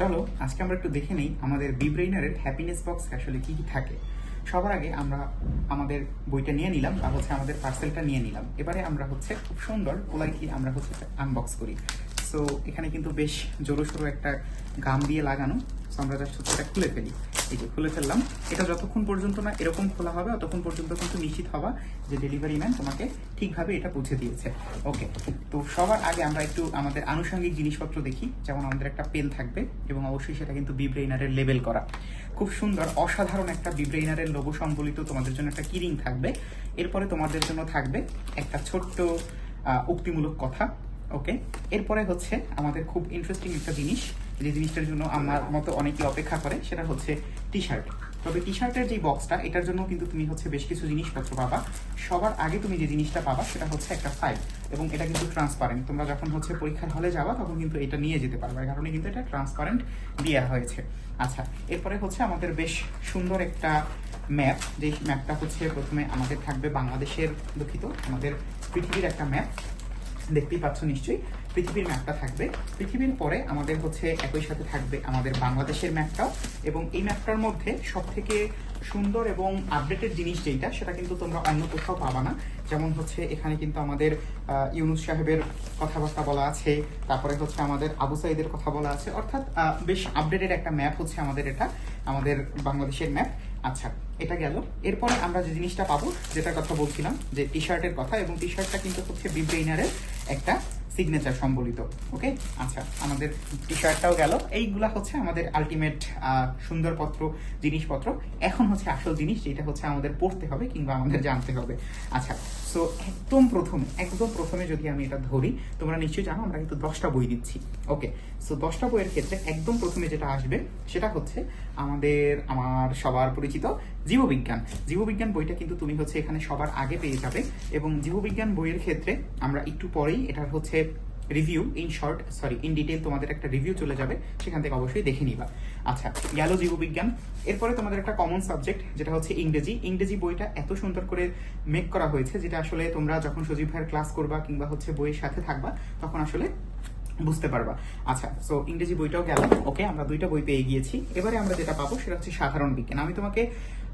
চলো আজকে আমরা একটু দেখে নেই আমাদের বিব্রেইনারের হ্যাপিনেস বক্স আসলে কি কি থাকে। সবার আগে আমরা আমাদের বইটা নিয়ে নিলাম বা আমাদের পার্সেলটা নিয়ে নিলাম। এবারে আমরা খুব সুন্দর পোলাইটলি আমরা আনবক্স করি। সো এখানে কিন্তু বেশ জোরো সোরো একটা গাম দিয়ে লাগানো। সো আমরা জাস্ট এটা খুলে ফেলি। এই যে খুলে ফেললাম। এটা যতক্ষণ পর্যন্ত না এরকম খোলা হবে ততক্ষণ পর্যন্ত কিন্তু নিশ্চিত হওয়া যে ডেলিভারি ম্যান তোমাকে ঠিকভাবে এটা পৌঁছে দিয়েছে। ওকে, তো সবার আগে আমরা একটু আমাদের আনুষঙ্গিক জিনিসপত্র দেখি। যেমন আমাদের একটা পেন থাকবে এবং অবশ্যই সেটা কিন্তু বিব্রেইনারের লেবেল করা। খুব সুন্দর অসাধারণ একটা বিব্রেইনারের লোগো সম্বলিত তোমাদের জন্য একটা কিরিং থাকবে। এরপরে তোমাদের জন্য থাকবে একটা ছোট্ট উক্তিমূলক কথা। ওকে, এরপরে আমাদের খুব ইন্টারেস্টিং একটা জিনিস, যে জিনিসটার জন্য আমার মতো অনেকেই অপেক্ষা করে, সেটা হচ্ছে টি শার্ট। তবে টি শার্টের যে বক্সটা, এটার জন্য কিন্তু তুমি বেশ কিছু জিনিসপত্র পাবা। সবার আগে তুমি যে জিনিসটা পাবা সেটা একটা ফাইল, এবং এটা কিন্তু ট্রান্সপারেন্ট। তোমরা যখন পরীক্ষার হলে যাবা তখন কিন্তু এটা নিয়ে যেতে পারবে, এই কারণে কিন্তু এটা ট্রান্সপারেন্ট দেওয়া হয়েছে। আচ্ছা, এরপরে আমাদের বেশ সুন্দর একটা ম্যাপ। যে ম্যাপটা প্রথমে আমাদের থাকবে বাংলাদেশের, দুঃখিত, আমাদের পৃথিবীর একটা ম্যাপ। দেখতেই পাচ্ছ নিশ্চয়ই, পৃথিবীর ম্যাপটা থাকবে। পৃথিবীর পরে আমাদের একই সাথে থাকবে আমাদের বাংলাদেশের ম্যাপটাও, এবং এই ম্যাপটার মধ্যে সব থেকে সুন্দর এবং আপডেটেড জিনিস যেটা, সেটা কিন্তু তোমরা অন্য কোথাও পাবা না। যেমন এখানে কিন্তু আমাদের ইউনুস সাহেবের কথাবার্তা বলা আছে, তারপরে আমাদের আবু সাইদের কথা বলা আছে, অর্থাৎ বেশ আপডেটেড একটা ম্যাপ আমাদের এটা, আমাদের বাংলাদেশের ম্যাপ। আচ্ছা, এটা গেল। এরপরে আমরা যে জিনিসটা পাবো, যেটার কথা বলছিলাম, যে টি শার্টের কথা, এবং টি শার্টটা কিন্তু বিব্রেইনারের একটা সিগনেচার সম্বলিত। ওকে, আচ্ছা, আমাদের টি শার্টটাও গেল। এইগুলা আমাদের আলটিমেট সুন্দরপত্র জিনিসপত্র। এখন আসল জিনিস, যেটা আমাদের পড়তে হবে কিংবা আমাদের জানতে হবে। আচ্ছা, সো একদম প্রথমে যদি আমি এটা ধরি, তোমরা নিশ্চয়ই জানো আমরা কিন্তু 10টা বই দিচ্ছি। ওকে, সো 10টা বইয়ের ক্ষেত্রে একদম প্রথমে যেটা আসবে সেটা আমার সবার পরিচিত জীববিজ্ঞান। জীববিজ্ঞান বইটা কিন্তু তুমি এখানে সবার আগে পেয়ে যাবে, এবং জীববিজ্ঞান বইয়ের ক্ষেত্রে আমরা একটু পরেই এটার রিভিউ ইন ডিটেল তোমাদের একটা রিভিউ চলে যাবে, সেখান থেকে অবশ্যই দেখে নিবা। আচ্ছা, গেল জীববিজ্ঞান। এরপরে তোমাদের একটা কমন সাবজেক্ট, যেটা ইংরেজি। ইংরেজি বইটা এত সুন্দর করে মেক করা হয়েছে, যেটা আসলে তোমরা যখন সজীব ভাইয়ের ক্লাস করবা কিংবা বইয়ের সাথে থাকবা, তখন আসলে বুঝতে পারবা। আচ্ছা, সো ইংরেজি বইটাও গেল। ওকে, আমরা 2টা বই পেয়ে গিয়েছি। এবারে আমরা যেটা পাবো সেটা সাধারণ বিজ্ঞান। আমি তোমাকে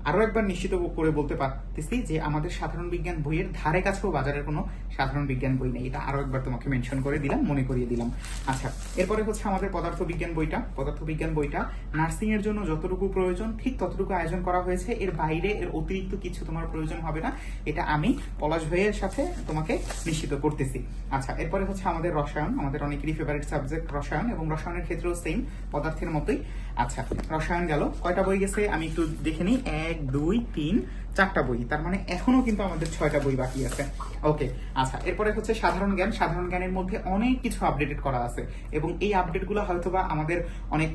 আরো একবার নিশ্চিত করে বলতে পারতেছি যে আমাদের সাধারণ বিজ্ঞান বইয়ের ধারে কাছেও বাজারের কোনো সাধারণ বিজ্ঞান বই নেই। এটা আরো একবার তোমাকে মেনশন করে দিলাম, মনে করিয়ে দিলাম। আচ্ছা, এরপরে আমাদের পদার্থবিজ্ঞান বইটা। পদার্থবিজ্ঞান বইটা নার্সিং এর জন্য যতটুকু প্রয়োজন ঠিক ততটুকু আয়োজন করা হয়েছে। এর বাইরে এর অতিরিক্ত কিছু তোমার প্রয়োজন হবে না, এটা আমি পলাশ ভাইয়ের সাথে তোমাকে নিশ্চিত করতেছি। আচ্ছা, এরপরে আমাদের রসায়ন, আমাদের অনেকেরই ফেভারিট সাবজেক্ট রসায়ন, এবং রসায়নের ক্ষেত্রেও সেম, পদার্থের মতোই। আচ্ছা, রসায়ন গেল। কয়টা বই গেছে আমি একটু দেখে নিই। 1 2 3 4টা বই, তার মানে এখনো কিন্তু আমাদের 6টা বই বাকি আছে। ওকে, আচ্ছা, এরপরে সাধারণ জ্ঞান। সাধারণ জ্ঞানের মধ্যে অনেক কিছু আপডেটেড করা আছে, এবং এই আপডেটগুলো হয়তোবা আমাদের অনেক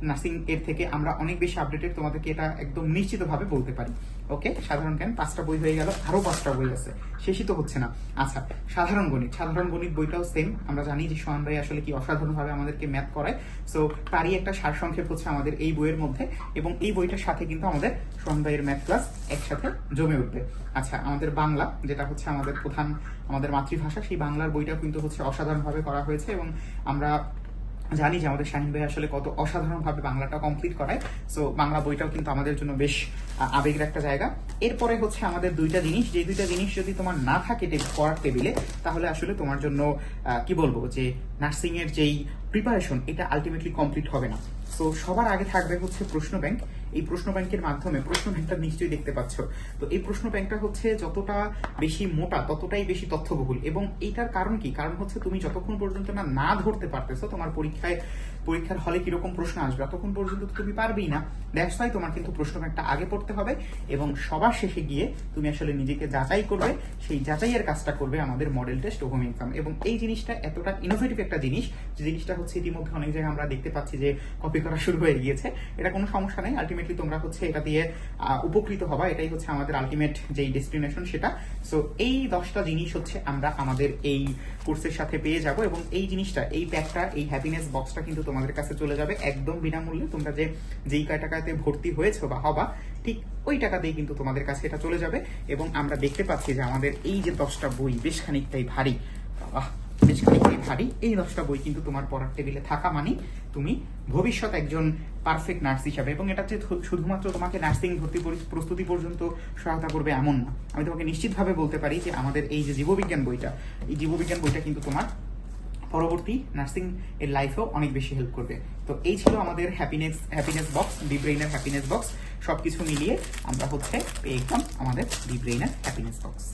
নার্সিং এর থেকে আমরা অনেক বেশি আপডেটেড, তোমাদেরকে এটা একদম নিশ্চিতভাবে বলতে পারি। ওকে, সাধারণ জ্ঞান 5টা বই হয়ে গেল, আরো 5টা বই আছে, শেষই তো হচ্ছে না। আচ্ছা, সাধারণ গণিত। সাধারণ গণিত বইটাও সেম। আমরা জানি যে সোহান ভাই আসলে কি অসাধারণভাবে আমাদেরকে ম্যাথ করায়। সো তারই একটা সারসংক্ষেপ আমাদের এই বইয়ের মধ্যে, এবং এই বইটার সাথে কিন্তু আমাদের সোহান ভাইয়ের ম্যাথ ক্লাস একসাথে জমে উঠবে। আচ্ছা, আমাদের বাংলা, যেটা আমাদের প্রধান, আমাদের মাতৃভাষা, সেই বাংলার বইটাও কিন্তু অসাধারণভাবে করা হয়েছে, এবং আমরা জানি যে আমাদের শাহিন ভাই আসলে কত অসাধারণভাবে বাংলাটা কমপ্লিট করায়। সো বাংলা বইটাও কিন্তু আমাদের জন্য বেশ আবেগের একটা জায়গা। এরপরে আমাদের 2টা জিনিস, যে 2টা জিনিস যদি তোমার না থাকে পড়ার টেবিলে, তাহলে আসলে তোমার জন্য কি বলবো, যে নার্সিং এর যেই প্রিপারেশন, এটা আলটিমেটলি কমপ্লিট হবে না। সো সবার আগে থাকবে প্রশ্ন ব্যাংক। এই প্রশ্ন ব্যাংকের মাধ্যমে, প্রশ্ন ব্যাংকটা নিশ্চয়ই দেখতে পাচ্ছ, তো এই প্রশ্ন ব্যাংকটা যতটা বেশি মোটা ততটাই বেশি তথ্যবহুল। এবং এইটার কারণ কি? কারণ তুমি যতক্ষণ পর্যন্ত না ধরতে পারতেছো তোমার পরীক্ষার হলে কিরকম প্রশ্ন আসবে, ততক্ষণ পর্যন্ত তুমি পারবেই না। দ্যাটস ওয়াই তোমার কিন্তু প্রশ্ন ব্যাংকটা আগে পড়তে হবে, এবং সবার শেষে গিয়ে তুমি আসলে নিজেকে যাচাই করবে। সেই যাচাইয়ের কাজটা করবে আমাদের মডেল টেস্ট ও হোম এক্সাম। এবং এই জিনিসটা এতটা ইনোভেটিভ একটা জিনিস, যে জিনিসটা ইতিমধ্যে অনেক জায়গায় আমরা দেখতে পাচ্ছি যে কপি করা শুরু হয়ে গিয়েছে। এটা কোনো সমস্যা নেই, আলটিমেটলি তোমরা এটা দিয়ে উপকৃত হবা। এটাই আমাদের আলটিমেট যেই ডেস্টিনেশন, সেটা। সো এই 10টা জিনিস আমরা আমাদের এই কোর্সের সাথে পেয়ে যাব, এবং এই জিনিসটা, এই প্যাকটা, এই হ্যাপিনেস বক্সটা কিন্তু তোমাদের কাছে চলে যাবে একদম বিনামূল্যে। তোমরা যেই টাকাতে ভর্তি হয়েছো বা হবা, ঠিক ওই টাকা দিয়ে কিন্তু তোমাদের কাছে এটা চলে যাবে। এবং আমরা দেখতে পাচ্ছি যে আমাদের এই যে 10টা বই বেশ খানিকটাই ভারী। বাহ, বেশ খানিকটাই ভারী। এই 10টা বই কিন্তু তোমার পড়ার টেবিলে থাকা মানে তুমি ভবিষ্যৎ একজন পারফেক্ট নার্স হিসাবে, এবং এটা যে শুধুমাত্র তোমাকে নার্সিং ভর্তি প্রস্তুতি পর্যন্ত সহায়তা করবে এমন না। আমি তোমাকে নিশ্চিতভাবে বলতে পারি যে আমাদের এই যে জীববিজ্ঞান বইটা, এই জীববিজ্ঞান বইটা কিন্তু তোমার পরবর্তী নার্সিং এর লাইফেও অনেক বেশি হেল্প করবে। তো এই ছিল আমাদের হ্যাপিনেস বক্স, বি ব্রেইনের হ্যাপিনেস বক্স। সবকিছু মিলিয়ে আমরা হচ্ছে পেয়ে গেলাম আমাদের বি ব্রেইনের হ্যাপিনেস বক্স।